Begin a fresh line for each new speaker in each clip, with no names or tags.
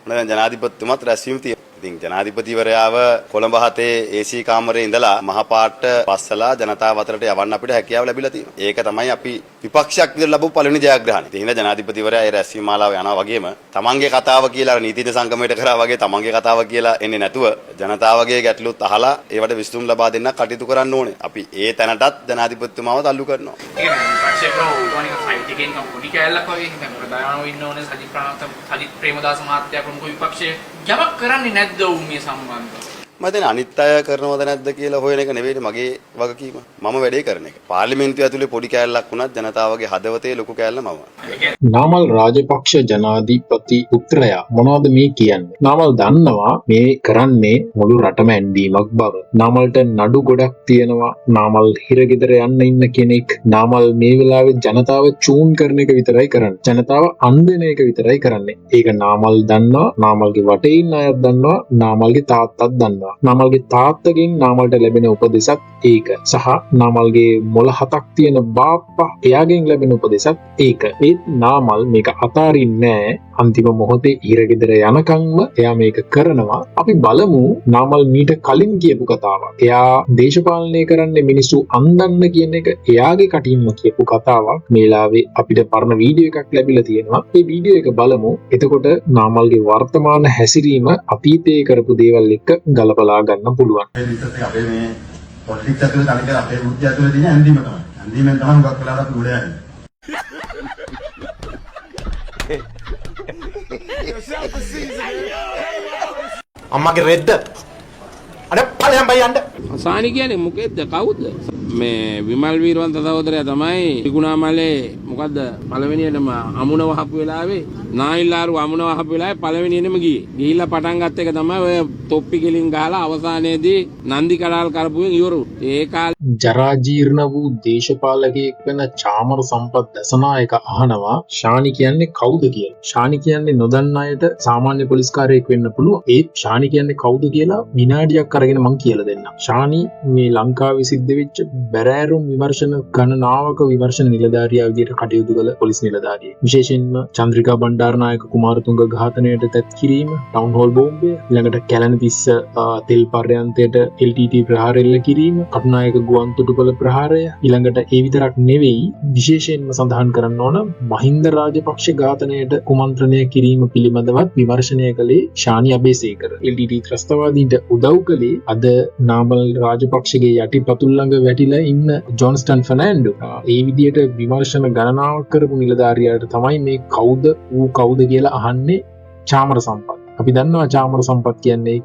දැන් ජනාධිපතිතුමත් රැස්වීම තියෙනවා. ඉතින් ජනාධිපතිවරයාව කොළඹ හතේ AC කාමරේ ඉඳලා මහපාට පස්සලා ජනතාව අතරට යවන්න අපිට හැකියාව ලැබිලා තියෙනවා. ඒක තමයි අපි විපක්ෂයක් විදිහට ලැබපු පළවෙනි ජයග්‍රහණය. ඉතින් ජනාධිපතිවරයා ඒ රැස්වීම මාලාව යනවා වගේම තමන්ගේ කතාව කියලා නීතිඥ සංගමයට කරා වගේ තමන්ගේ කතාව කියලා එන්නේ නැතුව ජනතාවගේ ගැටලුත් අහලා ඒවට විසඳුම් ලබා දෙන්න කටයුතු කරන්න ඕනේ. අපි ඒ තැනටත් ජනාධිපතිතුමාව තල්ලු කරනවා.
පොඩි කැලලක් වගේ දැන් ප්‍රධානව ඉන්න ඕනේ සජිත් ප්‍රේමදාස මහත්තයා ප්‍රමුඛ විපක්ෂයේ යමක් කරන්නේ නැද්ද උන් මේ සම්බන්ධව?
මම දැන් අනිත් අය කරනවද නැද්ද කියලා හොයන එක නෙවෙයි මගේ වගකීම. මම වැඩේ කරන එක. පාර්ලිමේන්තුව ඇතුලේ පොඩි කැලලක් වුණත් ජනතාවගේ හදවතේ ලොකු කැලල මම.
නාමල් රාජපක්ෂ ජනාධිපති පුත්‍රයා මොනවද මේ කියන්නේ? නාමල් දන්නවා මේ කරන්නේ මුළු රටම ඇන්දීමක් බව. නාමල්ට නඩු ගොඩක් තියෙනවා. නාමල් හිරගෙදර යන්න ඉන්න කෙනෙක්. නාමල් මේ වෙලාවේ ජනතාව චූන් කරන එක විතරයි කරන්නේ. ජනතාව අන්දන එක විතරයි කරන්නේ. ඒක නාමල් දන්නවා. නාමල්ගේ වටේ ඉන්න අයත් දන්නවා. නාමල්ගේ තාත්තත් දන්නවා. නාමල්ගේ තාත්තගෙන් නාමල්ට ලැබෙන උපදෙසක් ඒක. සහ නාමල්ගේ මොළ හතක් තියෙන බාප්පා එයාගෙන් ලැබෙන උපදෙසක් ඒක. ඒත් නාමල් මේක අතාරින්නේ නැහැ. අන්තිම මොහොතේ හිරගෙදර යනකම්ම එයා මේක කරනවා. අපි බලමු නාමල් මීට කලින් කියපු කතාවක්. එයා දේශපාලනය කරන්නේ මිනිස්සු අන්දන්න කියන එක එයාගේ කටින්ම කියපු කතාවක්. මේලාවේ අපිට පරණ වීඩියෝ එකක් ලැබිලා තියෙනවා. මේ වීඩියෝ එක බලමු. එතකොට නාමල්ගේ වර්තමාන හැසිරීම අතීතයේ කරපු දේවල් එක්ක ගලපලා ගන්න පුළුවන්.
අපේ මේ පොලිටික්ස් ඇතුලේ තනිකර අපේ බුද්ධිය ඇතුලේ තියෙන ඇන්දීම තමයි. ඇන්දීමෙන් තමයි හුඟක් වෙලාවට අපි උඩ යන්නේ.
අම්මගේ රෙද්ද අර ඵලයන් බයි යන්න
සානි කියන්නේ මොකෙද්ද කවුද මේ විමල් වීරවන්ත සහෝදරයා තමයි ත්‍රිකුණාමලේ මොකද්ද පළවෙනියටම අමුණ වහපු වෙලාවේ නායිල්ලාරු අමුණ වහපු වෙලාවේ පළවෙනියෙන්ම ගිහිල්ලා පටන් ගත්ත එක තමයි ඔය තොප්පි කෙලින් ගහලා අවසානයේදී නන්දි කඩාල් කරපුවෙන් ඉවරු. ඒ කාලේ
ජරා ජීර්ණ වූ දේශපාලකයෙක් වෙන චාමර සම්පත් දසනායක අහනවා ශානි කියන්නේ කවුද කියලා. ශානි කියන්නේ නොදන්න අයට සාමාන්‍ය පොලිස්කාරයෙක් වෙන්න පුළුවන්. ඒත් ශානි කියන්නේ කවුද කියලා විනාඩියක් අරගෙන මම කියලා දෙන්නම්. ශානි මේ ලංකාවේ සිද්ධ වෙච්ච බැරෑරුම් විමර්ශන ගණනාවක විමර්ශන නිලධාරියා විදිහට කටයුතු කළ පොලිස් නිලධාරියෙක්. විශේෂයෙන්ම චන්ද්‍රිකා බණ්ඩාරනායක කුමාරතුංග ඝාතනයට තැත් කිරීම, ටවුන් හෝල් බෝම්බය, ඊළඟට කැලණිතිස්ස තෙල් පර්යන්තයට LTT ප්‍රහාර එල්ල කිරීම, කටුනායක ගුවන් තොටුපළ ප්‍රහාරය, ඊළඟට ඒ විතරක් නෙවෙයි විශේෂයෙන්ම සඳහන් කරන්න ඕන මහින්ද රාජපක්ෂ ඝාතනයට කුමන්ත්‍රණය කිරීම පිළිබඳවත් විමර්ශනය කළේ ශානි අබේසේකර. LTT ත්‍රස්තවාදීන්ට උදව් කළේ අද නාමල් රාජපක්ෂගේ යටිපතුල් ළඟ වැටිලා ඉන්න ජොන්ස්ටන් ෆර්නෑන්ඩෝ. ඒ විදිහට විමර්ශන ගණනාවක් කරපු නිලධාරියාට තමයි මේ කවුද කියලා අහන්නේ චාමර සම්පත්. අපි දන්නවා චාමර සම්පත් කියන්නේ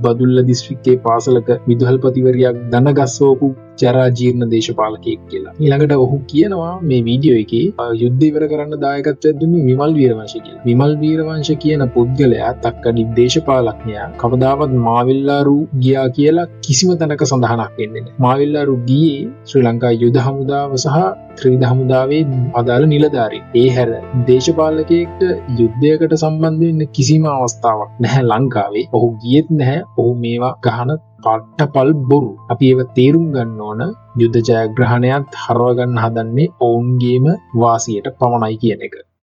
බදුල්ල දිස්ත්‍රික්කයේ පාසලක විදුහල්පතිවරියක් දනගස්සවපු ජරා ජීර්ණ දේශපාලකයෙක් කියලා. ඊළඟට ඔහු කියනවා මේ වීඩියෝ එකේ යුද්ධ ඉවර කරන්න දායකත්වයක් දුන්නේ විමල් වීරවංශ කියලා. විමල් වීරවංශ කියන පුද්ගලයා තක්කඩි දේශපාලඥයා කවදාවත් මාවිල්ලාරු ගියා කියලා කිසිම තැනක සඳහනක් වෙන්නේ නැහැ. මාවිල්ලාරු ගියේ ශ්‍රී ලංකා යුද හමුදාව සහ ත්‍රිවිධ හමුදාවේ අදාළ නිලධාරීන්. ඒ හැර දේශපාලකයෙක්ට යුද්ධයකට සම්බන්ධ වෙන්න කිසිම අවස්ථාවක් නැහැ ලංකාවේ. ඔහු ගියෙත් නැහැ. ඔහු මේවා ගහන පට්ටපල් බොරු. අපි ඒව තේරුම් ගන්න ඕන. යුද්ධ ජයග්‍රහණයත් හරව ගන්න හදන්නේ ඔවුන්ගේම වාසියට පමණයි කියන එක.